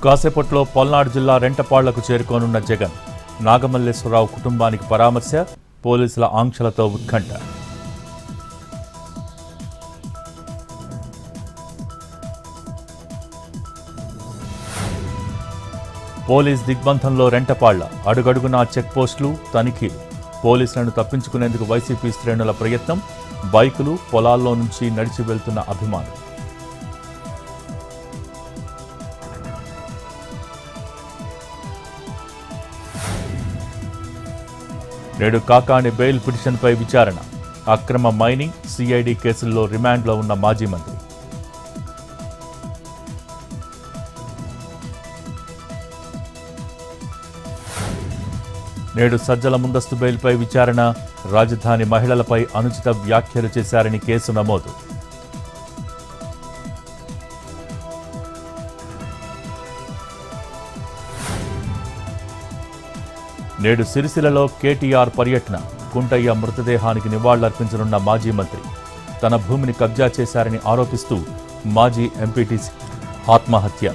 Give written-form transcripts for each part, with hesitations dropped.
కాసేపట్లో పల్నాడు జిల్లా రెంటపాళ్లకు చేరుకోనున్న జగన్. నాగమల్లేశ్వరరావు కుటుంబానికి పరామర్శ, పోలీసుల ఆంక్షలతో ఉత్కంఠ. పోలీస్ దిగ్బంధంలో రెంటపాళ్ల, అడుగడుగునా చెక్పోస్టులు, తనిఖీలు. పోలీసులను తప్పించుకునేందుకు వైసీపీ శ్రేణుల ప్రయత్నం. బైకులు, పొలాల్లో నుంచి నడిచి వెళ్తున్న అభిమానులు. నేడు కాకాణి బెయిల్ పిటిషన్పై విచారణ. అక్రమ మైనింగ్, సిఐడి కేసుల్లో రిమాండ్లో ఉన్న మాజీ మంత్రి. నేడు సజ్జల ముందస్తు బెయిల్పై విచారణ. రాజధాని మహిళలపై అనుచిత వ్యాఖ్యలు చేశారని కేసు నమోదు. నేడు సిరిసిల్లలో కేటీఆర్ పర్యటన. కుంటయ్య మృతదేహానికి నివాళులర్పించనున్న మాజీ మంత్రి. తన భూమిని కబ్జా చేశారని ఆరోపిస్తూ మాజీ ఎంపీటీసీ ఆత్మహత్య.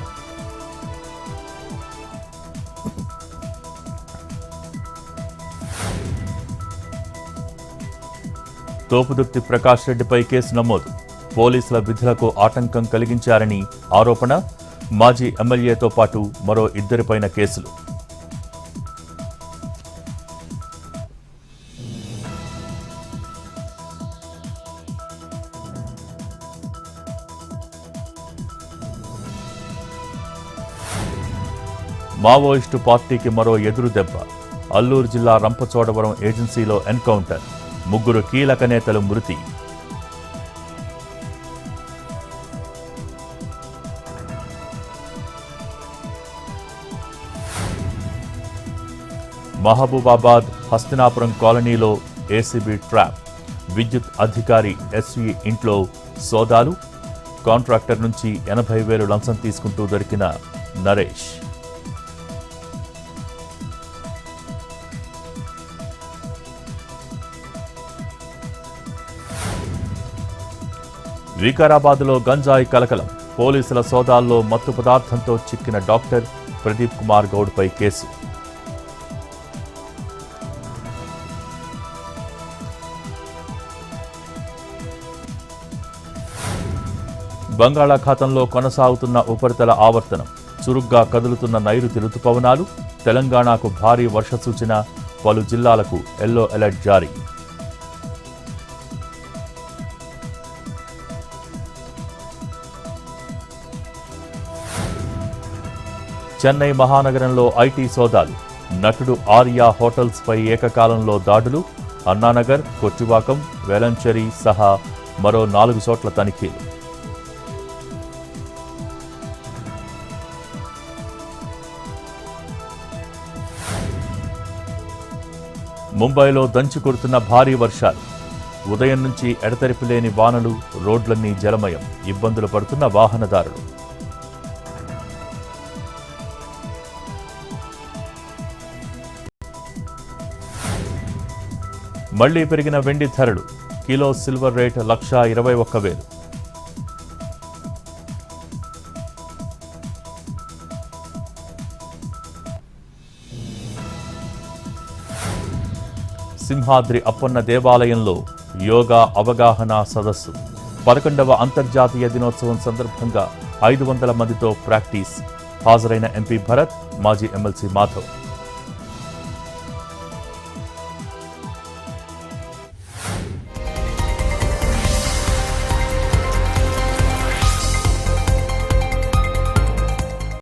తోపుదుర్తి ప్రకాష్ రెడ్డిపై కేసు నమోదు. పోలీసుల విధులకు ఆటంకం కలిగించారని ఆరోపణ. మాజీ ఎమ్మెల్యేతో పాటు మరో ఇద్దరిపైన కేసులు. మావోయిస్టు పార్టీకి మరో ఎదురు దెబ్బ. అల్లూరు జిల్లా రంపచోడవరం ఏజెన్సీలో ఎన్కౌంటర్. 3 కీలక నేతలు మృతి. మహబూబాబాద్ హస్తినాపురం కాలనీలో ఏసీబీ ట్రాప్. విద్యుత్ అధికారి ఎస్వి ఇంట్లో సోదాలు. కాంట్రాక్టర్ నుంచి 80,000 లంచం తీసుకుంటూ దొరికిన నరేష్. వికారాబాద్లో గంజాయి కలకలం. పోలీసుల సోదాల్లో మత్తు పదార్థంతో చిక్కిన డాక్టర్ ప్రదీప్ కుమార్ గౌడ్పై కేసు. బంగాళాఖాతంలో కొనసాగుతున్న ఉపరితల ఆవర్తనం. చురుగ్గా కదులుతున్న నైరుతి రుతుపవనాలు. తెలంగాణకు భారీ వర్ష సూచన. పలు జిల్లాలకు ఎల్లో అలర్ట్ జారీ. చెన్నై మహానగరంలో ఐటీ సోదాలు. నటుడు ఆర్యా హోటల్స్పై ఏకకాలంలో దాడులు. అన్నానగర్, కొట్టివాకం, వేలంచెరి సహా మరో 4 చోట్ల తనిఖీలు. ముంబైలో దంచి కొడుతున్న భారీ వర్షాలు. ఉదయం నుంచి ఎడతెరిపి లేని వానలు. రోడ్లన్నీ జలమయం. ఇబ్బందులు పడుతున్న వాహనదారులు. మళ్లీ పెరిగిన వెండి ధరలు. Kilo silver rate 1,21,000. Simhadri Appanna దేవాలయంలో యోగా అవగాహన సదస్సు. 11వ అంతర్జాతీయ దినోత్సవం సందర్భంగా 500 మందితో ప్రాక్టీస్. హాజరైన ఎంపీ భరత్, మాజీ ఎమ్మెల్సీ మాధవ్.